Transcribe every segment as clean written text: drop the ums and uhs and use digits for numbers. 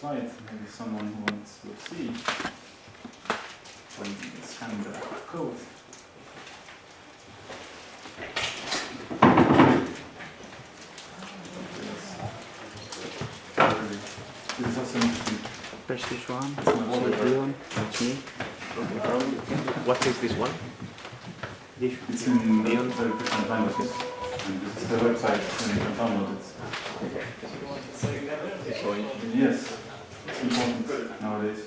slide. Maybe someone wants to see when you scan the code. This is also interesting. Press this one. It's my wallpaper. That's me. What is this one? It's in very different languages. And this is the website and you can download it. Yes, it's important nowadays.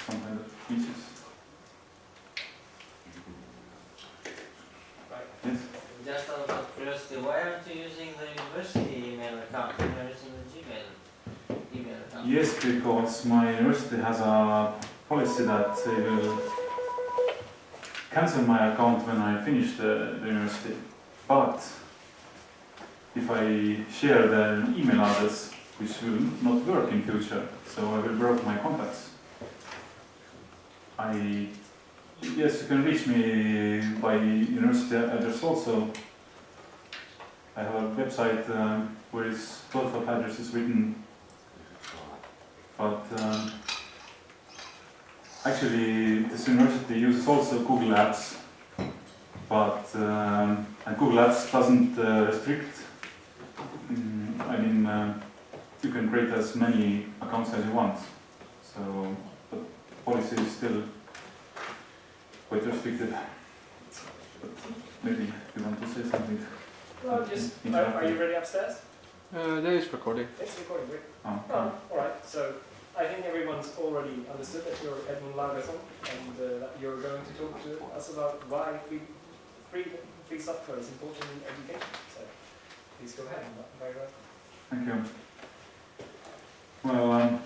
Some kind of features. Yes. Just out of curiosity, why aren't you using the university email account? You're using the Gmail email account. Yes, because my university has a policy that they will cancel my account when I finish the university. But if I share the email address, which will not work in future, so I will break my contacts. Yes, you can reach me by university address also. I have a website where is 12 of addresses written, but actually this university uses also Google Apps, but and Google Apps doesn't restrict. You can create as many accounts as you want, so the policy is still quite restricted. But maybe you want to say something? Well, just, are you ready upstairs? There is recording. It's recording, great. Oh. Alright, so I think everyone's already understood that you're Edmund Laugasson and that you're going to talk to us about why free software is important in education. So please go ahead. Very well. Thank you. Well,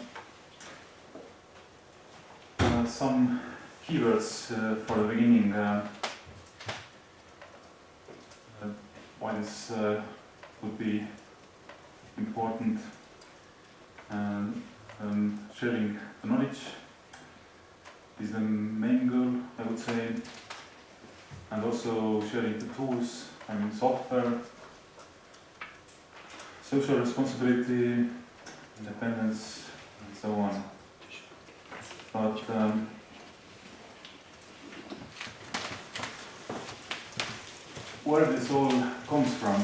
some keywords for the beginning. Why this would be important. Sharing the knowledge is the main goal, I would say, and also sharing the tools, software, social responsibility, independence, and so on. But where this all comes from.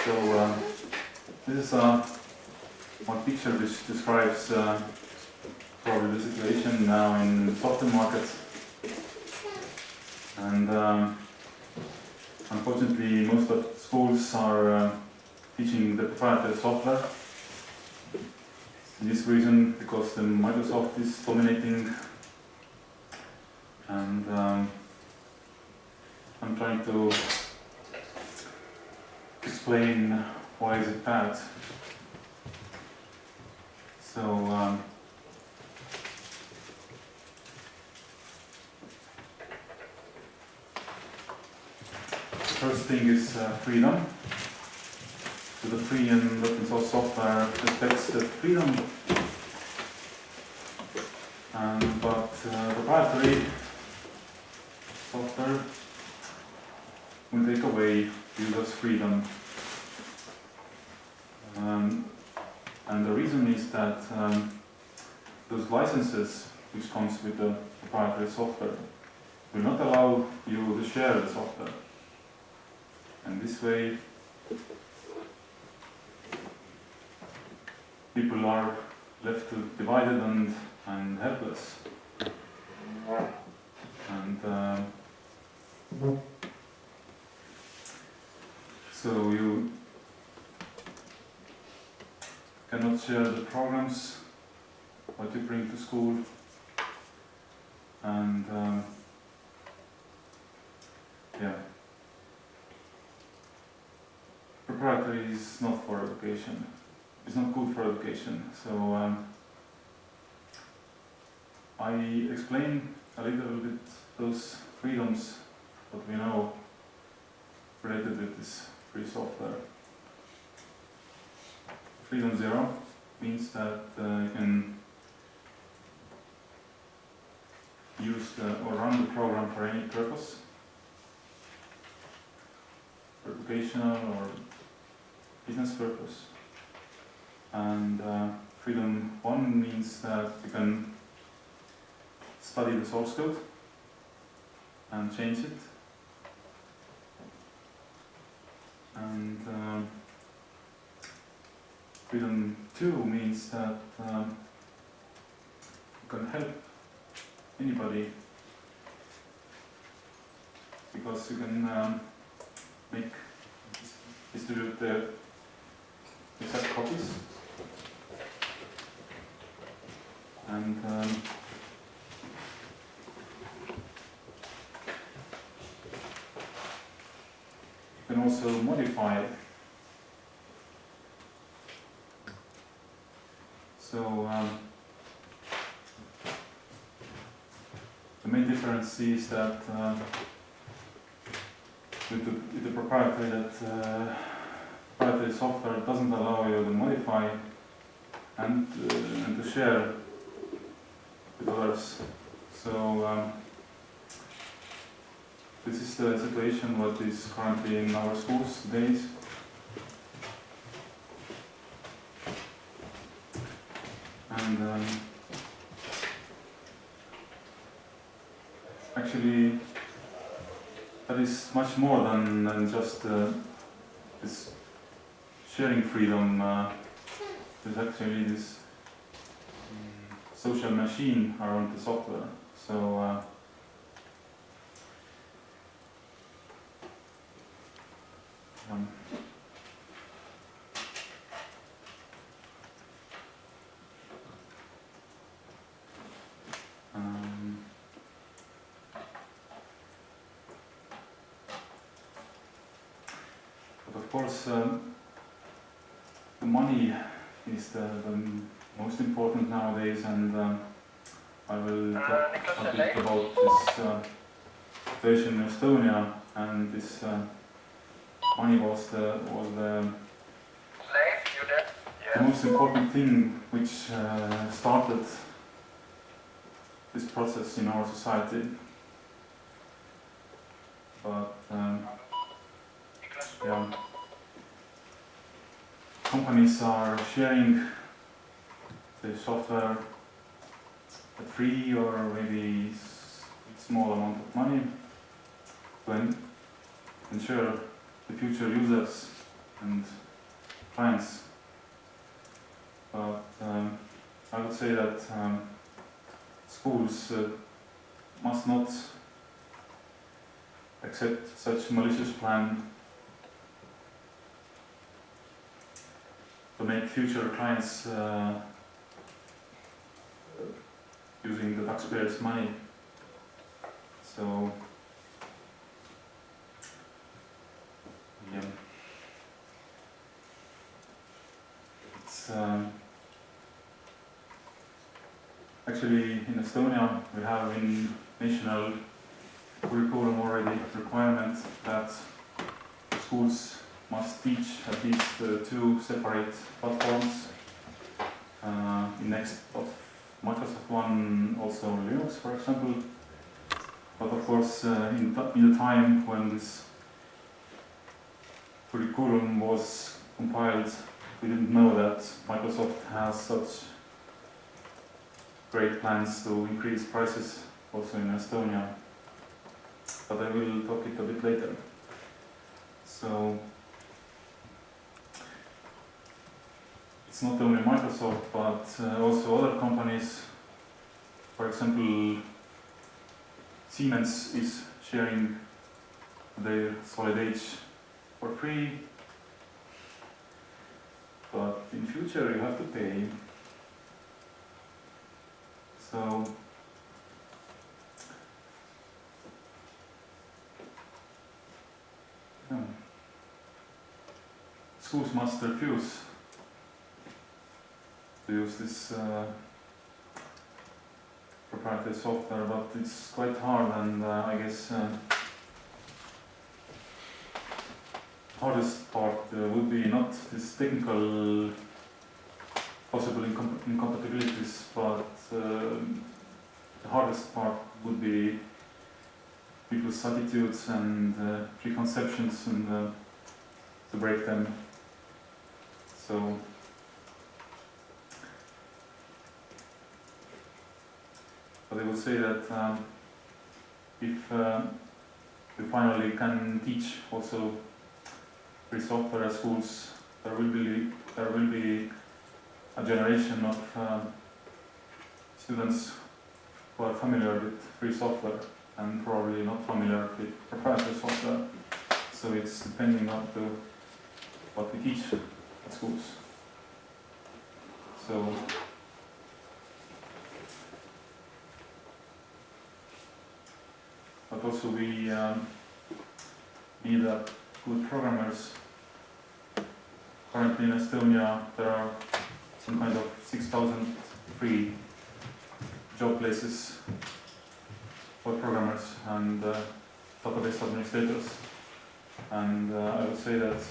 So this is one picture which describes probably the situation now in the software market. And unfortunately, most of the schools are teaching the proprietary software. In this reason, because the Microsoft is dominating, and I'm trying to explain why is it bad. So the first thing is freedom. So the free and open source software respects the freedom, but proprietary software will take away users' freedom. And the reason is that those licenses which comes with the proprietary software will not allow you to share the software. And this way people are left divided and helpless. And so you cannot share the programs what you bring to school, and yeah. Proprietary is not for education. It's not good for education. So I explain a little bit those freedoms that we know related with this free software. Freedom 0 means that you can use or run the program for any purpose, for educational or business purpose. And Freedom 1 means that you can study the source code and change it. And Freedom 2 means that you can help anybody, because you can distribute the exact copies, and you can also modify it. So the main difference is that with the proprietary, that proprietary software doesn't allow you to modify and to share with others. So this is the situation what is currently in our schools nowadays. And actually, that is much more than just this sharing freedom. There's actually this social machine around the software. So but of course, the money is the most important nowadays, and I will talk a bit about this situation in Estonia, and this money was the most important thing which started this process in our society. But yeah, companies are sharing the software at free or maybe small amount of money to ensure the future users and clients. But I would say that schools must not accept such malicious plan to make future clients using the taxpayers' money. So yeah, it's actually in Estonia we have in national curriculum already requirement that schools must teach at least 2 separate platforms. In next of Microsoft one, also Linux, for example. But of course, in the time when this curriculum was compiled, we didn't know that Microsoft has such great plans to increase prices also in Estonia. But I will talk it a bit later. So it's not only Microsoft, but also other companies. For example, Siemens is sharing their Solid Edge for free, but in future you have to pay. So schools must refuse to use this proprietary software, but it's quite hard, and I guess hardest part would be not this technical possible incompatibilities, but the hardest part would be people's attitudes and preconceptions, and to break them. So but I would say that if we finally can teach also free software at schools, there will be a generation of students who are familiar with free software and probably not familiar with proprietary software. So it's depending on what we teach at schools. So but also we need good programmers. Currently in Estonia there are some kind of 6,000 free job places for programmers and database administrators, and I would say that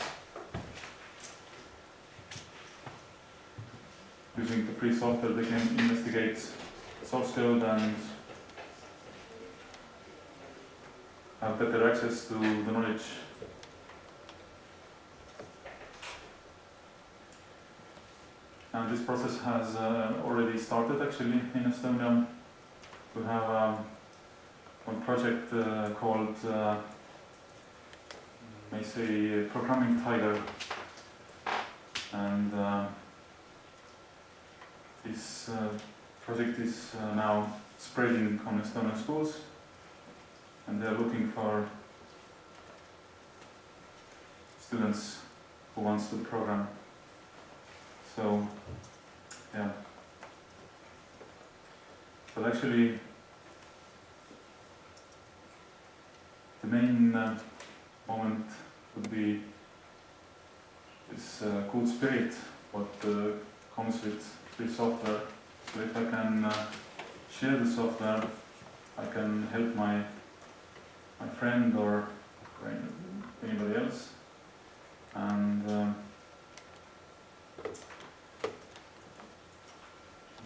using the free software they can investigate source code and have better access to the knowledge. And this process has already started actually in Estonia. We have one project called, may say, Programming Tiger, and this project is now spreading on Estonian schools, and they are looking for students who wants to program. So, yeah. But actually, the main moment would be this cool spirit what comes with free software. So if I can share the software, I can help my friend or anybody else, and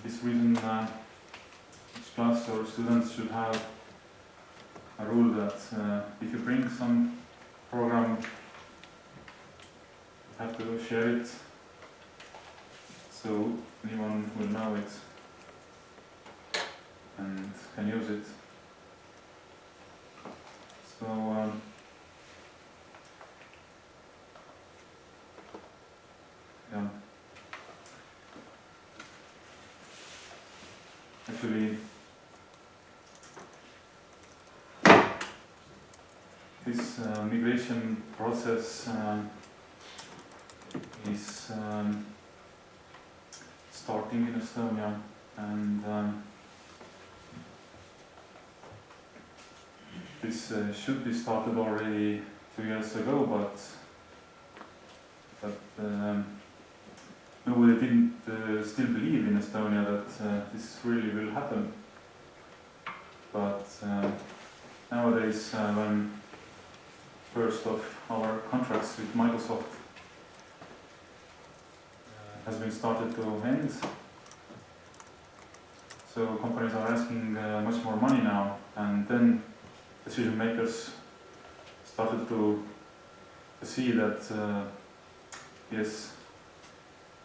this reason each class or students should have a rule that if you bring some program, you have to share it so anyone will know it and can use it. So yeah. Actually, this migration process is starting in Estonia, and this should be started already 2 years ago, but nobody didn't still believe in Estonia that this really will happen. But nowadays, when first of our contracts with Microsoft has been started to end, so companies are asking much more money now, and then decision makers started to see that yes,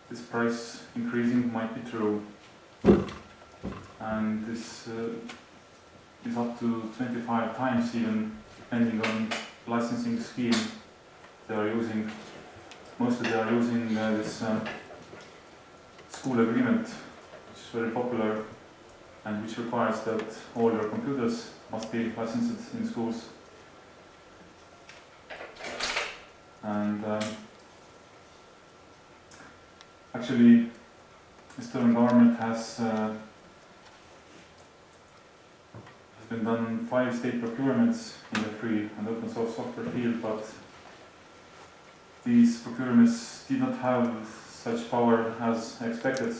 this price increasing might be true, and this is up to 25 times even, depending on licensing scheme they are using. Mostly they are using this school agreement, which is very popular and which requires that all your computers must be licensed in schools. And actually, the Estonian government has been done 5 state procurements in the free and open source software field, but these procurements did not have such power as expected.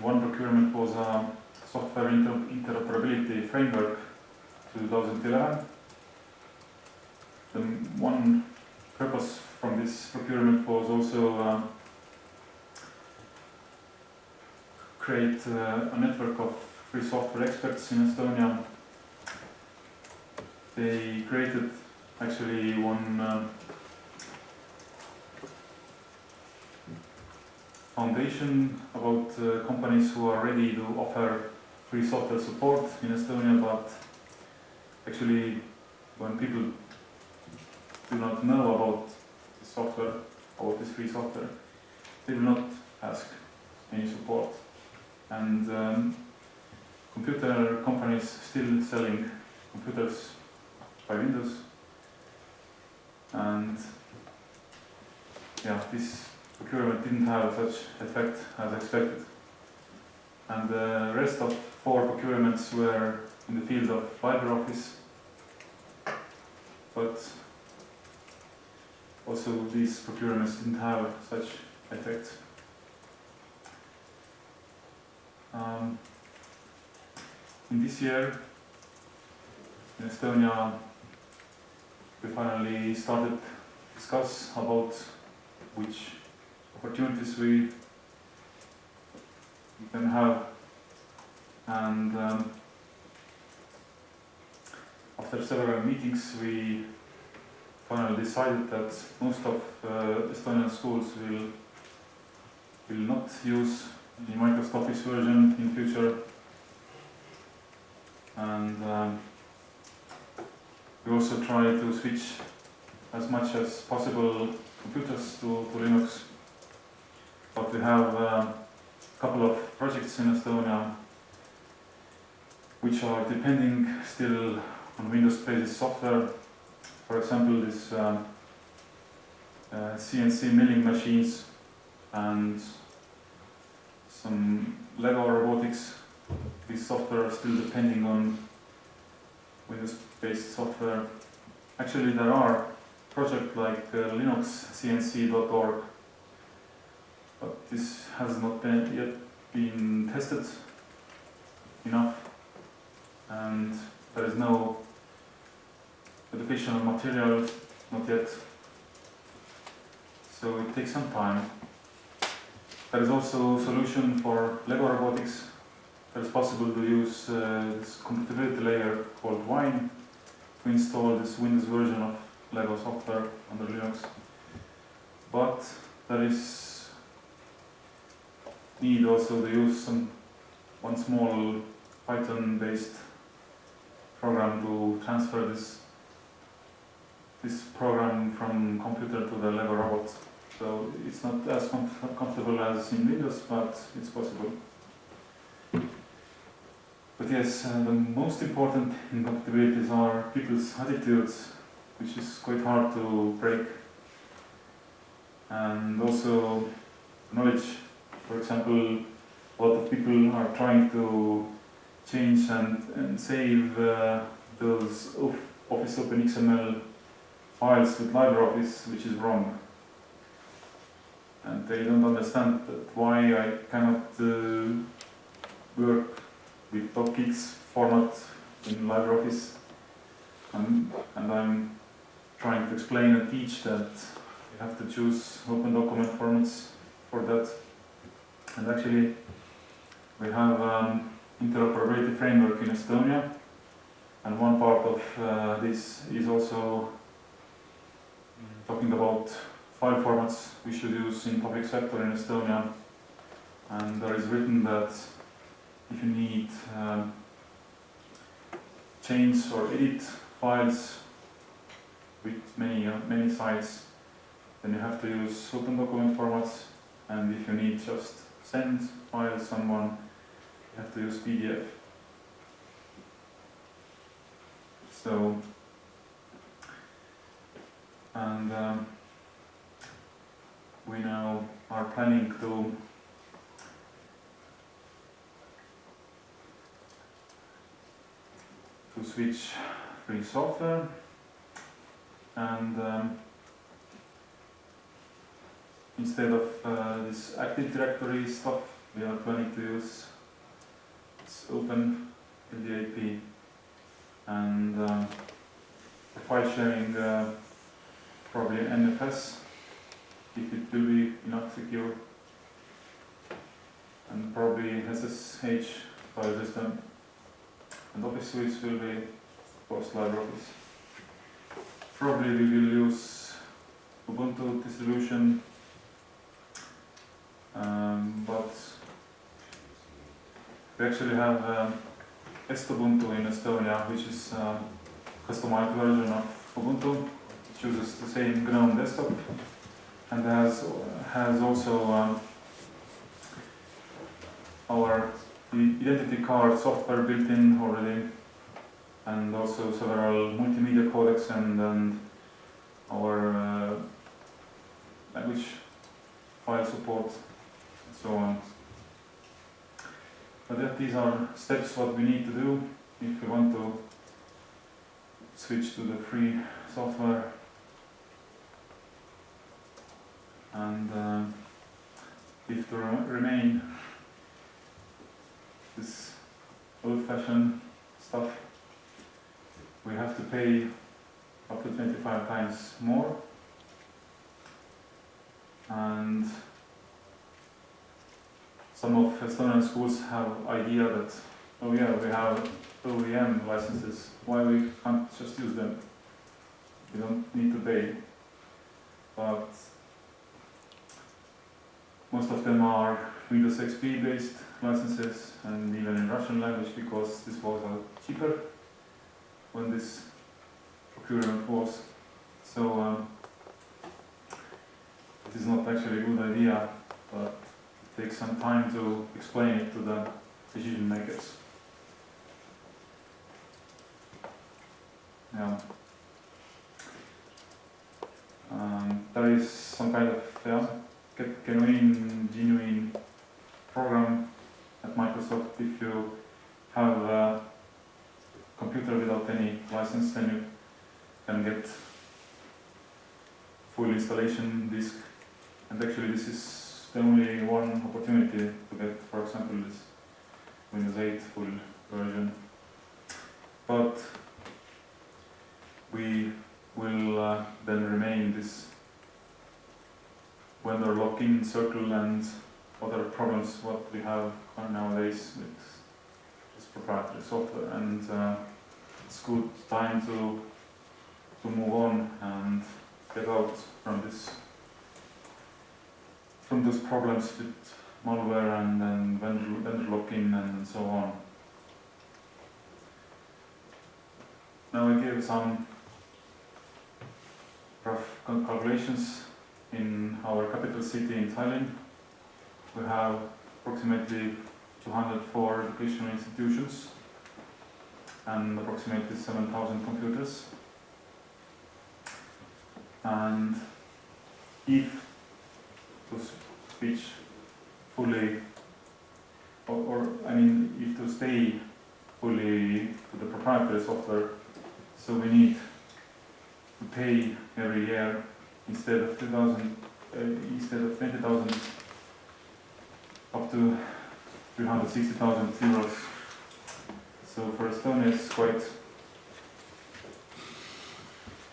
One procurement was a software interoperability framework 2011. The one purpose from this procurement was also create a network of free software experts in Estonia. They created actually one foundation about companies who are ready to offer free software support in Estonia, but actually when people do not know about the software, about this free software, they will not ask any support. And computer companies still selling computers by Windows, and yeah, this procurement didn't have such effect as expected. And the rest of 4 procurements were in the field of LibreOffice, but also these procurements didn't have such effect. In this year, in Estonia, we finally started to discuss about which opportunities we can have, and after several meetings we finally decided that most of Estonian schools will not use the Microsoft Office version in future, and we also try to switch as much as possible computers to Linux. But we have a couple of projects in Estonia which are depending still on Windows-based software. For example, this CNC milling machines and some Lego robotics. These software are still depending on Windows-based software. Actually, there are projects like linuxcnc.org, but this has not yet been tested enough, and there is no educational material, not yet, so it takes some time. There is also a solution for Lego robotics. It is possible to use this compatibility layer called Wine to install this Windows version of Lego software under Linux. But there is need also to use one small Python-based program to transfer this program from computer to the Lego robot. So it's not as comfortable as in Windows, but it's possible. But yes, the most important incompatibilities are people's attitudes, which is quite hard to break. And also knowledge. For example, a lot of people are trying to change and save those Office OpenXML files with LibreOffice, which is wrong. And they don't understand why I cannot work with .gix format in LibreOffice. And I'm trying to explain and teach that you have to choose open document formats for that. And actually, we have interoperability framework in Estonia, and one part of this is also talking about file formats we should use in public sector in Estonia. And there is written that if you need change or edit files with many sites, then you have to use open document formats, and if you need just send files someone, you have to use PDF. So, and we now are planning to switch free software, and instead of this Active Directory stuff, we are planning to use this Open LDAP, and the file sharing probably NFS if it will be enough secure, and probably SSH file system, and Office Suites will be post LibreOffice. Probably we will use Ubuntu distribution, but we actually have Estubuntu in Estonia, which is a customized version of Ubuntu. It uses the same GNOME desktop and has also our identity card software built in already, and also several multimedia codecs and our language file support and so on. But yeah, these are steps what we need to do if we want to switch to the free software. And if to remain this old-fashioned stuff, we have to pay up to 25 times more, and some of Estonian schools have idea that, oh yeah, we have OEM licenses, why we can't just use them, we don't need to pay. But most of them are Windows XP based licenses, and even in Russian language, because this was cheaper when this procurement was. So it is not actually a good idea, but it takes some time to explain it to the decision makers. Yeah. There is some kind of genuine program at Microsoft. If you have a computer without any license, then you can get full installation disk. And actually this is the only one opportunity to get, for example, this Windows 8 full version. But we will then remain in this vendor lock-in circle and other problems what we have nowadays with this proprietary software, and it's good time to move on and get out from those problems with malware and vendor lock-in and so on. Now I gave some rough calculations. In our capital city in Tallinn, we have approximately 204 educational institutions and approximately 7,000 computers. And if to switch fully, if to stay fully to the proprietary software, so we need to pay every year instead of 20,000 up to 360,000 euros. So for Estonia it's quite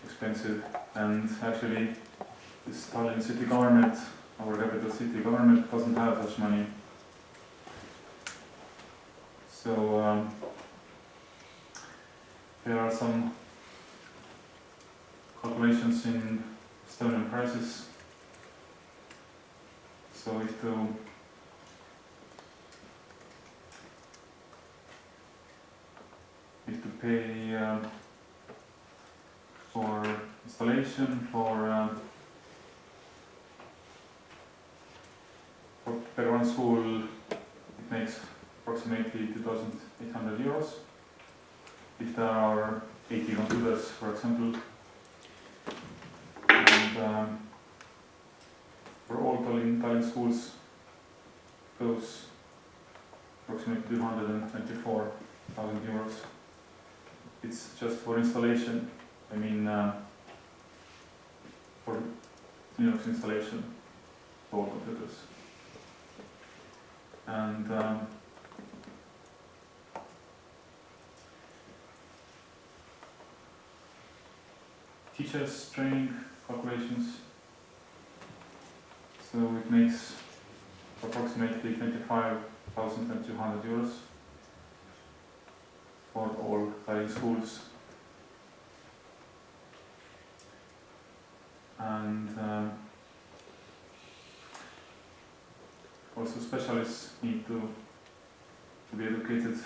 expensive, and actually this Tallinn city government, our capital city government, doesn't have such money. So there are some calculations in Estonian prices. So if to pay for installation for per one school, it makes approximately 2,800 euros. If there are 80 computers, for example, and for all Tallinn schools goes approximately 224,000 euros. It's just for installation, I mean for Linux installation. all computers. And teachers training calculations. So it makes approximately 25,200 euros for all Tallinn schools. And also specialists need to be educated,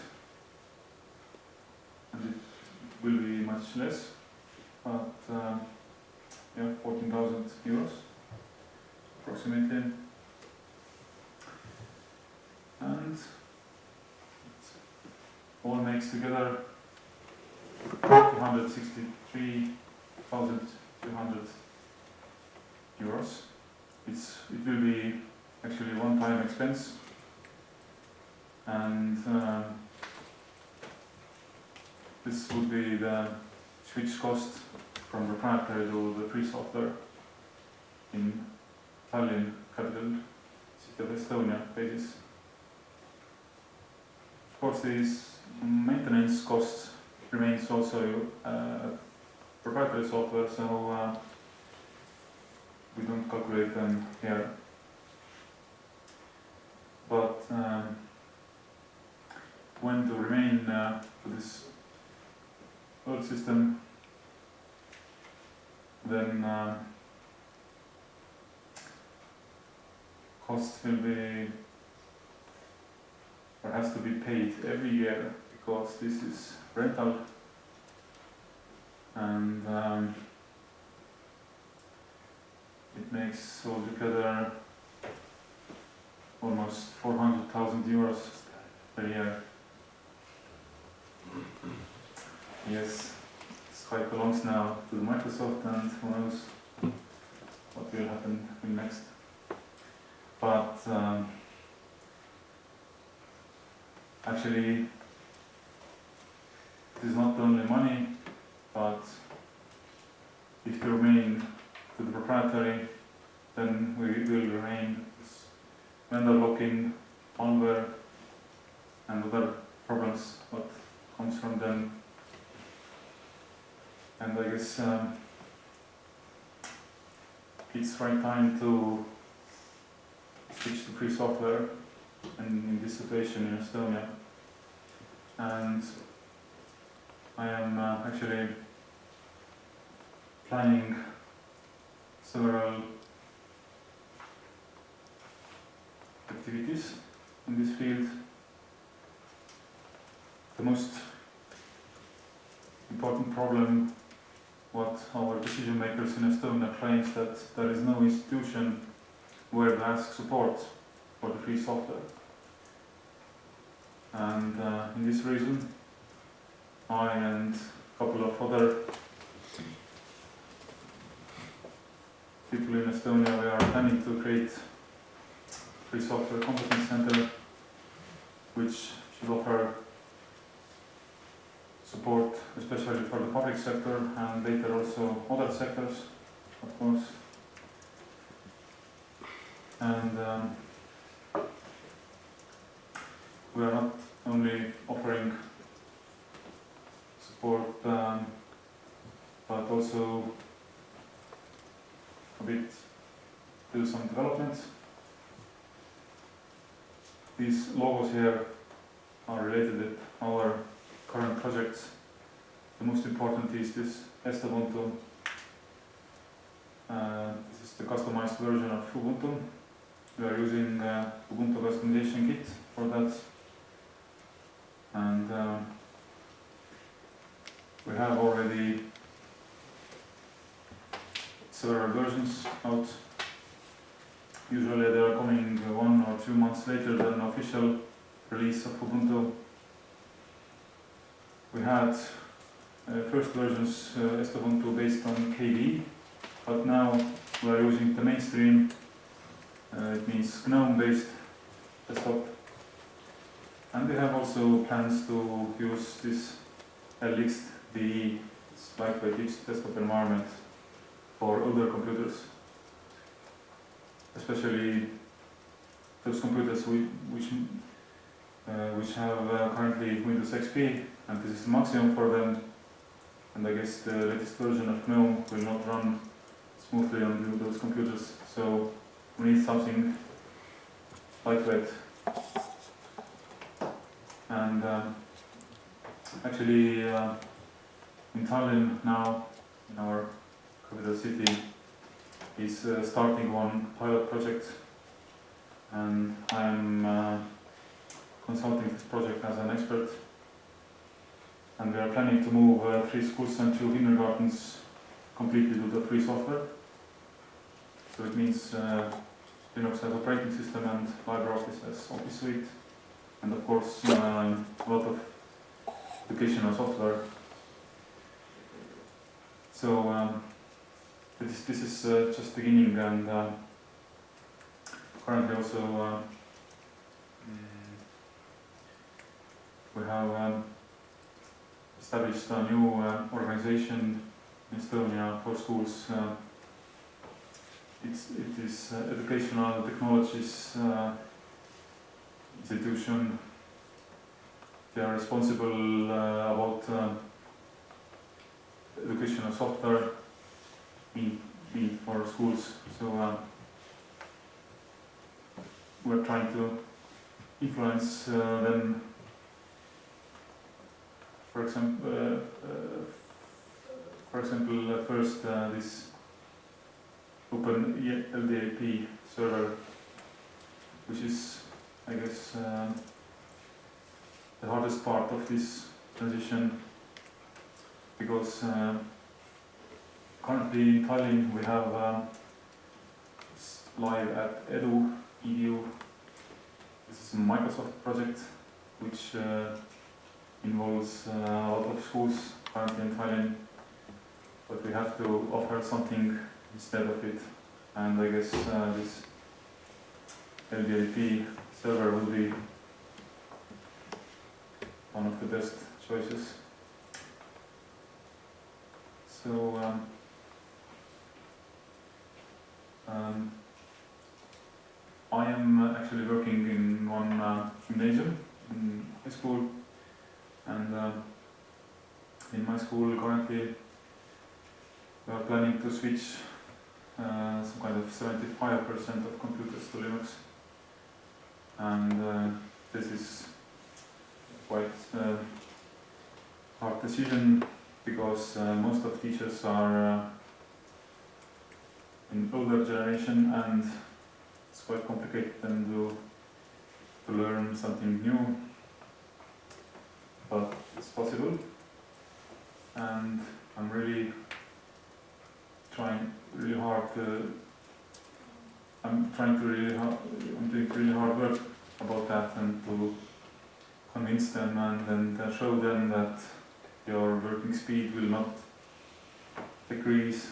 and it will be much less, but yeah, 14,000 euros approximately. And it all makes together 263,200 euros. It will be actually a one-time expense, and this would be the switch cost from proprietary to the free software in Tallinn, capital city of Estonia basis. Of course, these maintenance costs remains also proprietary software, so we don't calculate them here. But when to remain to this old system, then cost will be, or has to be paid every year, because this is rental, and it makes altogether almost 400,000 euros per year. Yes, Skype belongs now to Microsoft, and who knows what will happen next. But actually, it is not only money, but if you remain to the proprietary, then we will remain this vendor lock-in, malware, and other problems what comes from them. And I guess it's right time to switch to free software, and in this situation in Estonia. And I am actually planning several activities in this field. The most important problem what our decision makers in Estonia claims that there is no institution where to ask support for the free software. And in this reason, I and a couple of other people in Estonia, we are planning to create free software competence center, which should offer support especially for the public sector and later also other sectors, of course. And we are not only offering support, but also a bit do some developments. These logos here are related with our current projects. The most important is this Ubuntu. This is the customized version of Ubuntu. We are using Ubuntu customization kit for that. And we have already several versions out. Usually they are coming 1 or 2 months later than official release of Ubuntu. We had first versions Ubuntu based on KDE, but now we are using the mainstream. It means GNOME based desktop. And we have also plans to use this LXDE, this lightweight desktop environment, for older computers. especially those computers which have currently Windows XP, and this is the maximum for them. And I guess the latest version of GNOME will not run smoothly on those computers, so we need something lightweight. And actually, in Tallinn now, in our capital city, is starting one pilot project, and I'm consulting this project as an expert. And we are planning to move 3 schools and 2 kindergartens completely to the free software. So it means Linux as operating system and LibreOffice as Office Suite, and of course a lot of educational software. So this is just beginning, and currently also we have established a new organization in Estonia for schools. It is Educational Technologies Institution. They are responsible about educational software for schools. So we're trying to influence them. For example, first this Open LDAP server, which is, I guess, the hardest part of this transition, because currently in Tallinn we have live at edu. This is a Microsoft project which involves a lot of schools currently in Tallinn, but we have to offer something instead of it, and I guess this LDAP server will be one of the best choices. So I am actually working in one gymnasium in high school, and in my school currently we are planning to switch some kind of 75% of computers to Linux, and this is quite a hard decision, because most of teachers are in older generation, and it's quite complicated then to learn something new, but it's possible, and I'm really trying really hard I'm doing really hard work about that, and to convince them and show them that your working speed will not decrease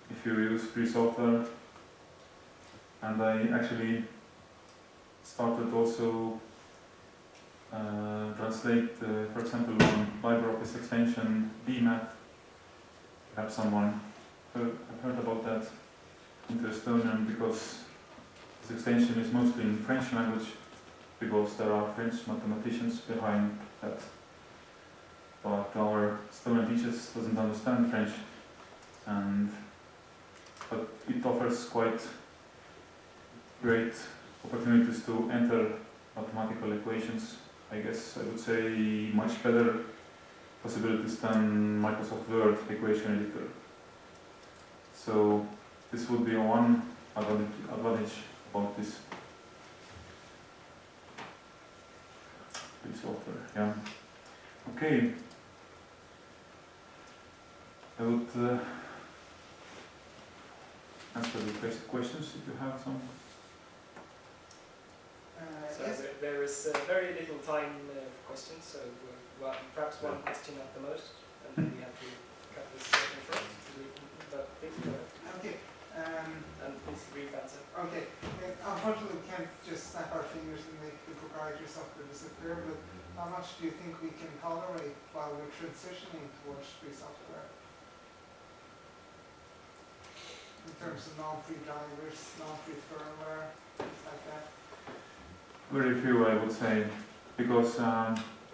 if you use free software. And I actually started also translate, for example, one LibreOffice extension, DMAT. Perhaps someone heard about that, into Estonian, because this extension is mostly in French language, because there are French mathematicians behind that. But our Estonian teachers doesn't understand French, but it offers quite great opportunities to enter mathematical equations. I guess I would say much better possibilities than Microsoft Word equation editor. So this would be one advantage about this software. Yeah. Okay. I would answer the questions if you have some. So yes. there is very little time for questions, so perhaps one question at the most, and then we have to cut this short. But please go ahead. Okay. And please brief answer. Okay. Unfortunately, we can't just snap our fingers and make the proprietary software disappear, but how much do you think we can tolerate while we're transitioning towards free software? in terms of non-free drivers, non-free firmware, things like that? Very few, I would say, because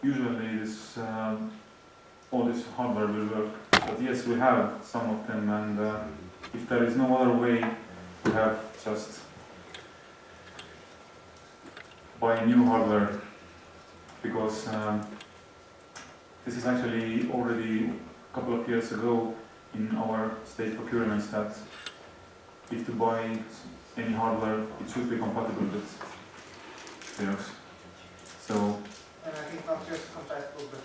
usually this all this hardware will work. But yes, we have some of them, and if there is no other way, we have just buy new hardware, because this is actually already a couple of years ago in our state procurements that if to buy any hardware, it should be compatible with Linux. So, And I think not just compatible, but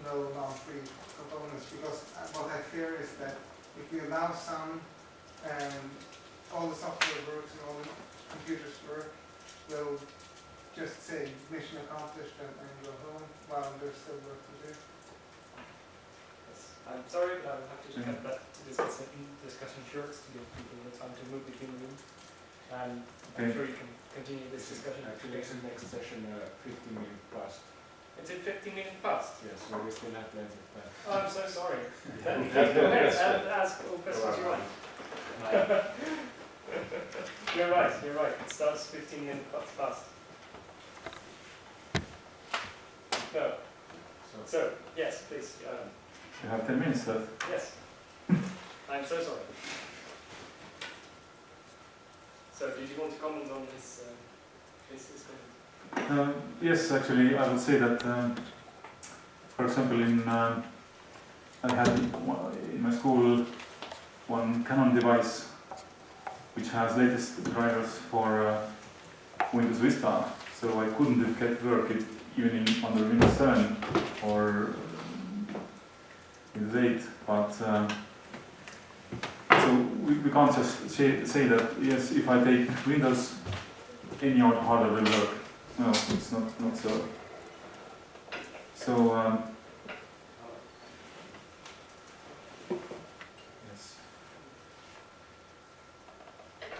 no non-free components, because what I fear is that if we allow some, all the software works and all the computers work, we'll just say mission accomplished and go home while there's still work to do. Yes. I'm sorry, but I will have to cut that discussion short to give people the time to move between the rooms. And I'm sure you can continue this discussion. Actually, it's the next session 15 minutes past. Is it 15 minutes past? Yes, so we still have plenty of time. Oh, I'm so sorry. Then please go ahead and ask all questions you want. You're right, you're right. It starts 15 minutes past. No. So, yes, please. you have 10 minutes left. Yes. I'm so sorry. So, did you want to comment on his comment? Yes, actually, I would say that, for example, I had in my school one Canon device which has latest drivers for Windows Vista, so I couldn't get work even under Windows 7 or Windows 8, but so we can't just say that, yes, if I take Windows, any other hardware will work. No, it's not so. So, yes.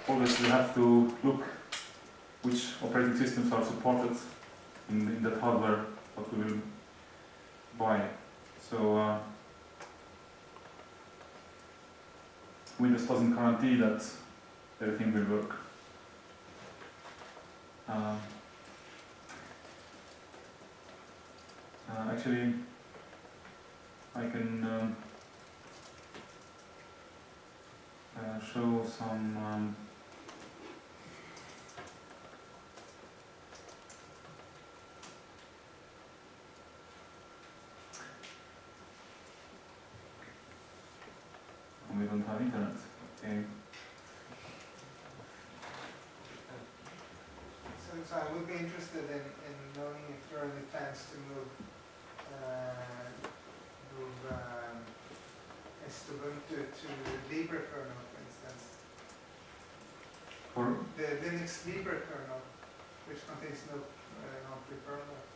Always we have to look which operating systems are supported in that hardware what we will buy. So, Windows doesn't guarantee that everything will work. Actually, I can show some we don't have internet. Okay. So I would be interested in knowing if there are any plans to move Ubuntu to Libre kernel, for instance. For The Linux Libre kernel, which contains no non-free firmware.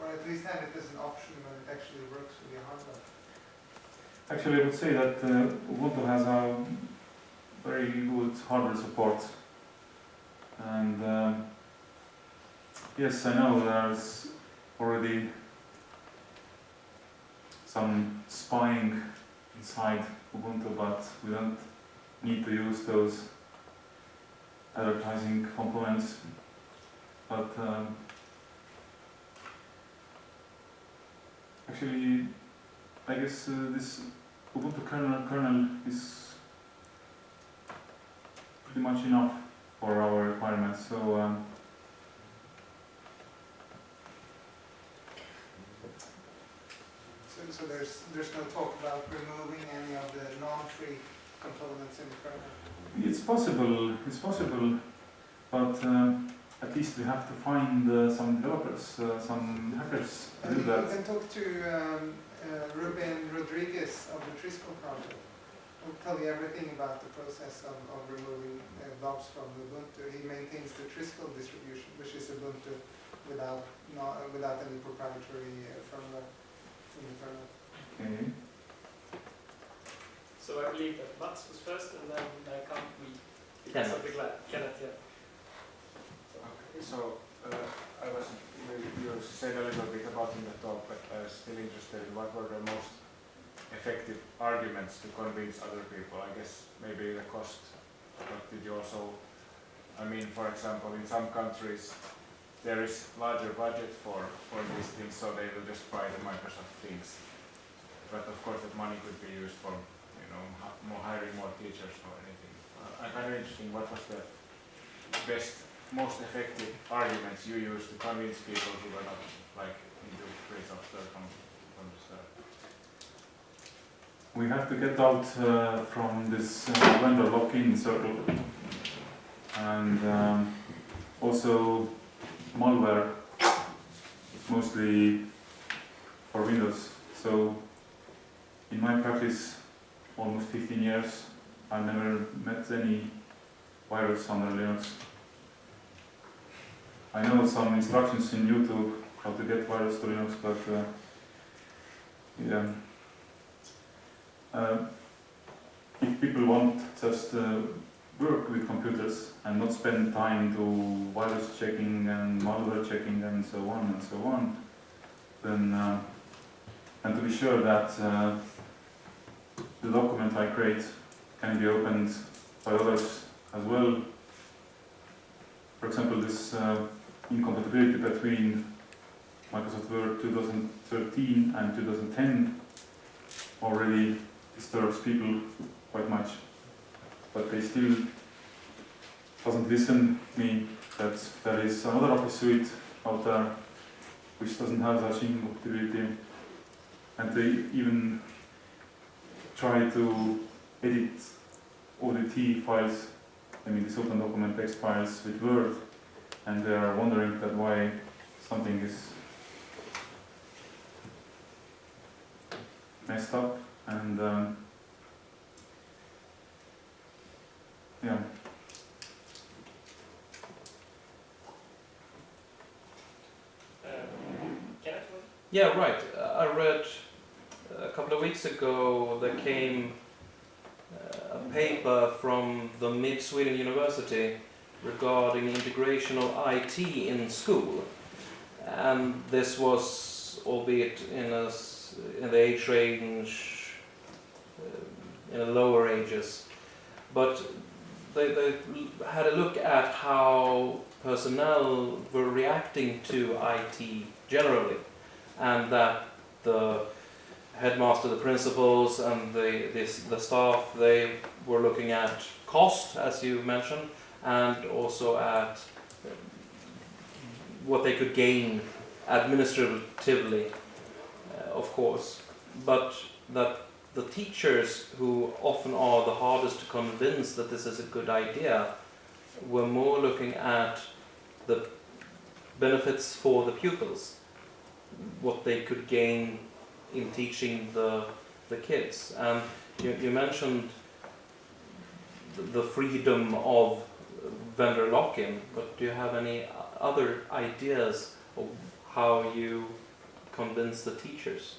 Or at least have it as an option when it actually works with your hardware. actually, I would say that Ubuntu has a very good hardware support, and yes, I know there's already some spying inside Ubuntu, but we don't need to use those advertising components. But actually, I guess this Ubuntu kernel is pretty much enough for our requirements. So. So there's no talk about removing any of the non-free components in the kernel? It's possible, but at least we have to find some developers, some hackers to do that. You can talk to Ruben Rodriguez of the Trisco project. He'll tell you everything about the process of removing blobs from Ubuntu. He maintains the Trisco distribution, which is Ubuntu without any proprietary firmware in the kernel. Okay. So I believe that Mats was first, and then we Kenneth. something like Kenneth, yeah. Okay, so I was, you said a little bit about in the talk, but I was still interested in what were the most effective arguments to convince other people. I guess maybe the cost but did you also, I mean, for example, in some countries there is larger budget for these things, so they will just buy the Microsoft things. But of course, that money could be used for, you know, hiring more teachers or anything. I'm kind of interested. What was the best, most effective arguments you used to convince people who were not like into free software from the start? We have to get out from this vendor lock-in circle, and also malware is mostly for Windows. So in my practice, almost 15 years, I never met any virus under Linux. I know some instructions in YouTube how to get virus to Linux, but yeah. If people want just work with computers and not spend time to virus checking and malware checking and so on, then and to be sure that the document I create can be opened by others as well. For example, this incompatibility between Microsoft Word 2013 and 2010 already disturbs people quite much, but they still doesn't listen to me that there is another Office suite out there which doesn't have such incompatibility, and they even try to edit ODT files, I mean these open document text files with Word, and they are wondering that why something is messed up, and yeah. Yeah, right. I read a couple of weeks ago there came a paper from the Mid-Sweden University regarding integration of IT in school, and this was, albeit in the age range, in the lower ages, but they had a look at how personnel were reacting to IT generally, and that the headmaster, the principals, and the staff, they were looking at cost, as you mentioned, and also at what they could gain administratively, of course, but that the teachers, who often are the hardest to convince that this is a good idea, were more looking at the benefits for the pupils, what they could gain in teaching the kids. And you mentioned the freedom of vendor lock-in, but do you have any other ideas of how you convince the teachers?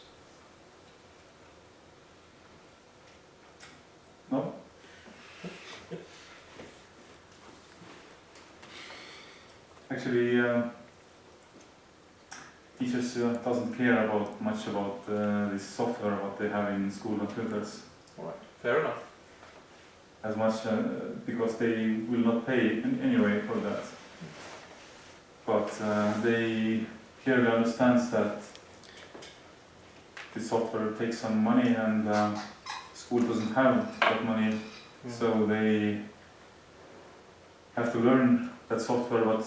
No? Actually, teachers doesn't care much about this software what they have in school computers. All right, fair enough. As much because they will not pay anyway for that. But they clearly understand that the software takes some money, and school doesn't have that money, so they have to learn that software what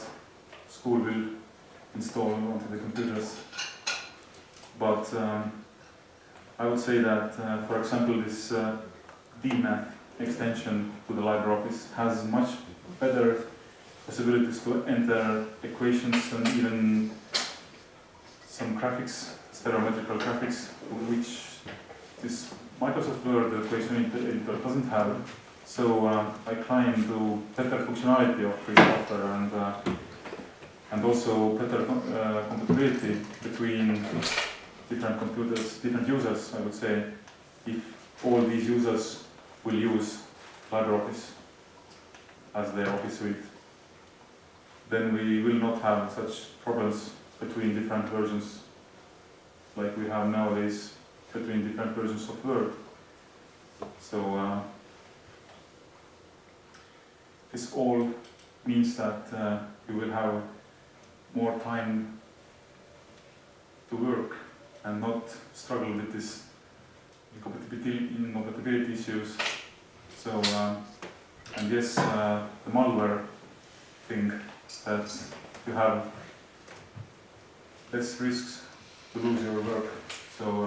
school will install onto the computers. But I would say that, for example, this DMath extension to the LibreOffice has much better possibilities to enter equations and even some graphics, stereometrical graphics, which this Microsoft Word equation editor doesn't have. So I climb to better functionality of free software, and also better compatibility between different computers, different users, I would say, if all these users will use LibreOffice as their Office suite. Then we will not have such problems between different versions like we have nowadays between different versions of Word. So this all means that you will have more time to work and not struggle with this incompatibility issues. So, and yes, the malware thing, that you have less risks to lose your work. So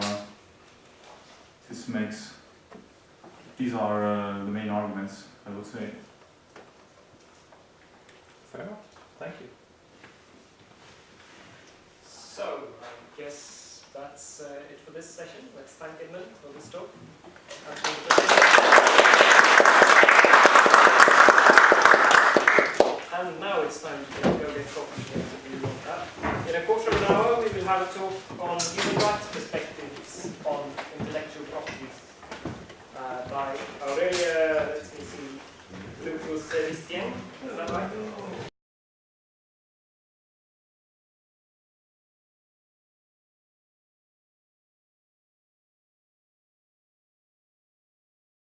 these are the main arguments, I would say. Fair enough. Thank you. So, I guess that's it for this session. Let's thank Edmund for this talk. And now it's time to go get coffee. In a quarter of an hour, we will have a talk on human rights